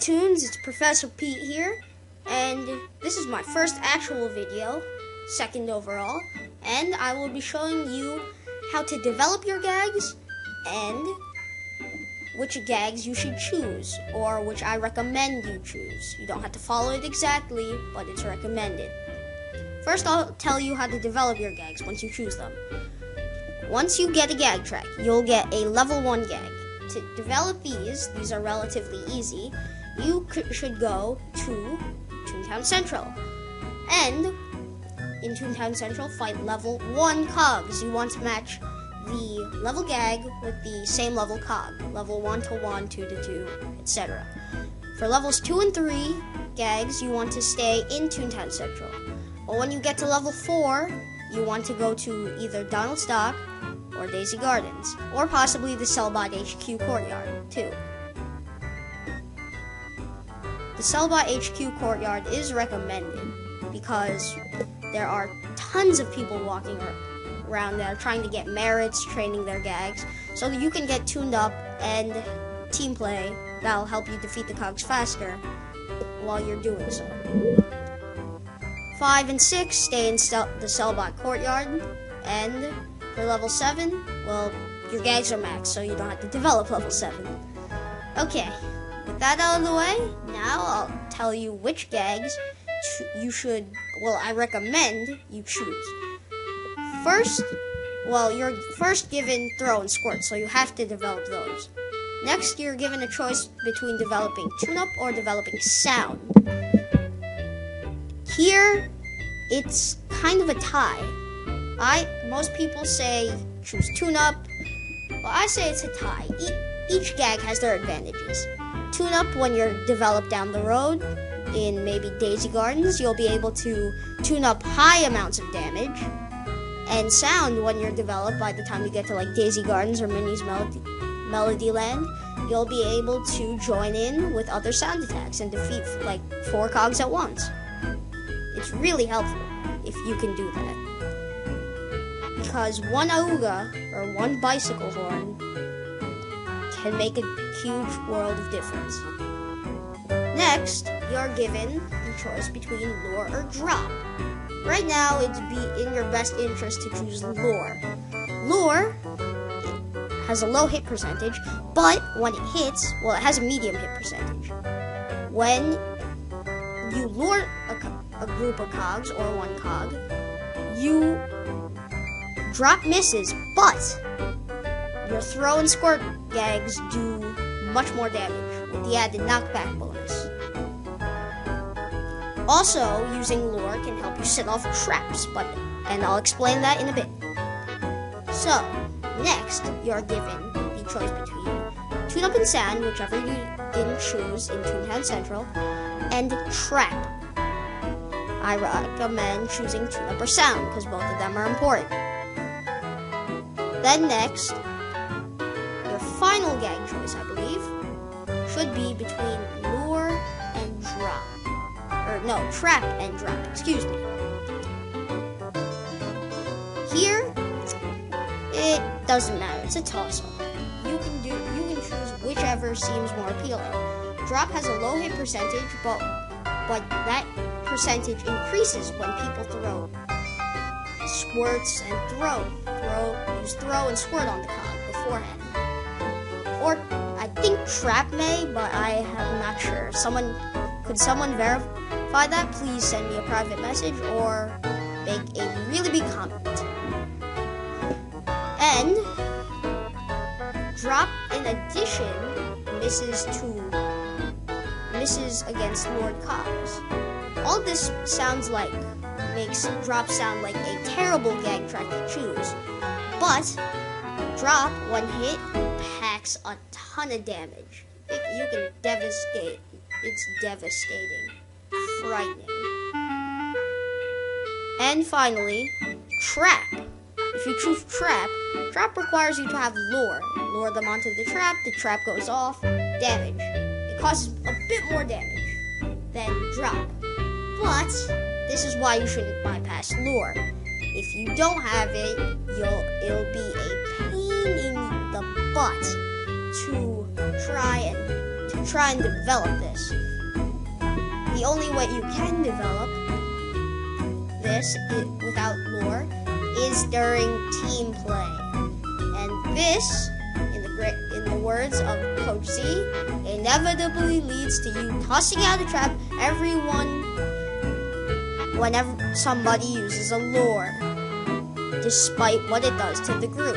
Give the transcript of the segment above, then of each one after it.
Toons, it's Professor Pete here, and this is my first actual video, second overall, and I will be showing you how to develop your gags and which gags you should choose, or which I recommend you choose. You don't have to follow it exactly, but it's recommended. First, I'll tell you how to develop your gags once you choose them. Once you get a gag track, you'll get a level 1 gag. To develop these are relatively easy. You should go to Toontown Central. And in Toontown Central, fight level 1 cogs. You want to match the level gag with the same level cog. Level 1 to 1, 2 to 2, etc. For levels 2 and 3 gags, you want to stay in Toontown Central. But when you get to level 4, you want to go to either Donald's Dock or Daisy Gardens, or possibly the Cellbot HQ courtyard, too. The Cellbot HQ courtyard is recommended because there are tons of people walking around that are trying to get merits, training their gags, so that you can get tuned up and team play that'll help you defeat the cogs faster while you're doing so. 5 and 6 stay in the Cellbot courtyard, and for level 7, well, your gags are maxed, so you don't have to develop level 7. Okay, with that out of the way, now I'll tell you which gags I recommend you choose. First, you're first given throw and squirt, so you have to develop those. Next, you're given a choice between developing tune-up or developing sound. Here, it's kind of a tie. Most people say choose tune-up, but I say it's a tie. Each gag has their advantages. Tune-up, when you're developed down the road, in maybe Daisy Gardens, you'll be able to tune up high amounts of damage. And sound, when you're developed, by the time you get to like Daisy Gardens or Minnie's Melody Land, you'll be able to join in with other sound attacks and defeat like 4 cogs at once. It's really helpful if you can do that. Because one auga, or one bicycle horn, can make a huge world of difference. Next, you're given the choice between lure or drop. Right now, it'd be in your best interest to choose lure. Lure has a low hit percentage, but when it hits, well, it has a medium hit percentage. When you lure a group of cogs, or 1 cog, you drop misses, but your throw and squirt gags do much more damage with the added knockback bonus. Also, using lure can help you set off traps, and I'll explain that in a bit. So, next, you're given the choice between tune-up and sound, whichever you didn't choose in Toontown Central, and trap. I recommend choosing tune-up or sound, because both of them are important. Then next, your final gag choice, I believe, should be between lure and drop. No, trap and drop, excuse me. Here, it doesn't matter, it's a toss-up. You can choose whichever seems more appealing. Drop has a low hit percentage, but that percentage increases when people throw squirts and use throw and squirt on the cog beforehand. Or I think trap may, but I'm not sure. Could someone verify that? Please send me a private message or make a really big comment. And drop, in addition, misses against lured cogs. All this makes drop sound like a terrible gag track to choose, but drop, when hit, packs a ton of damage. You can devastate. It's devastating, frightening. And finally, trap. If you choose trap requires you to have lure. Lure them onto the trap goes off, damage. It causes a bit more damage than drop. But this is why you shouldn't bypass lure. If you don't have it, it'll be a pain in the butt to try and to try and develop this. The only way you can develop this without lore is during team play. And this, in the words of Coach Z, inevitably leads to you tossing out a trap whenever somebody uses a lure, despite what it does to the group.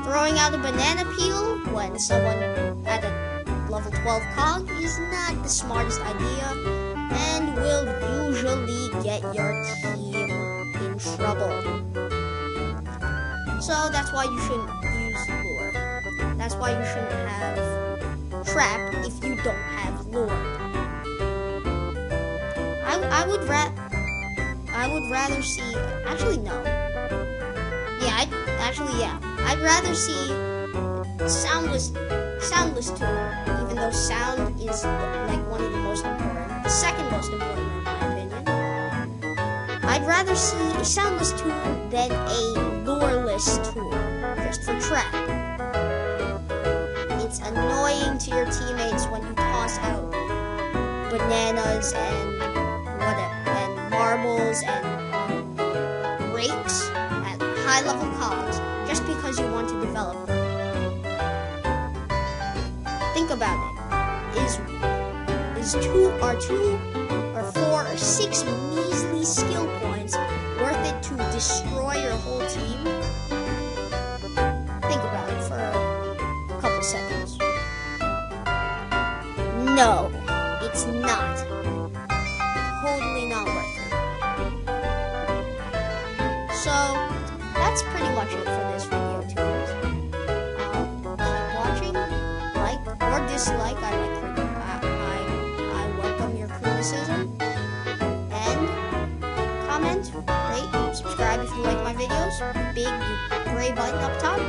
Throwing out a banana peel when someone at a level 12 cog is not the smartest idea and will usually get your team in trouble. So that's why you shouldn't use lure. That's why you shouldn't have trap if you don't have lure. I would rather see. Actually, no. I'd rather see soundless tool, even though sound is like one of the most important, the second most important in my opinion. I'd rather see a soundless tool than a lureless tool, just for trap. It's annoying to your teammates when you toss out bananas and marbles and rakes at high level cogs just because you want to develop them. Think about it. Are 2 or 4 or 6 measly skill points worth it to destroy your whole team? Think about it for a couple seconds. No, it's not. Totally not worth it. So, that's pretty much it for this video, toons. Keep watching, like or dislike. I welcome your criticism. And comment, rate, subscribe if you like my videos. Big gray button up top.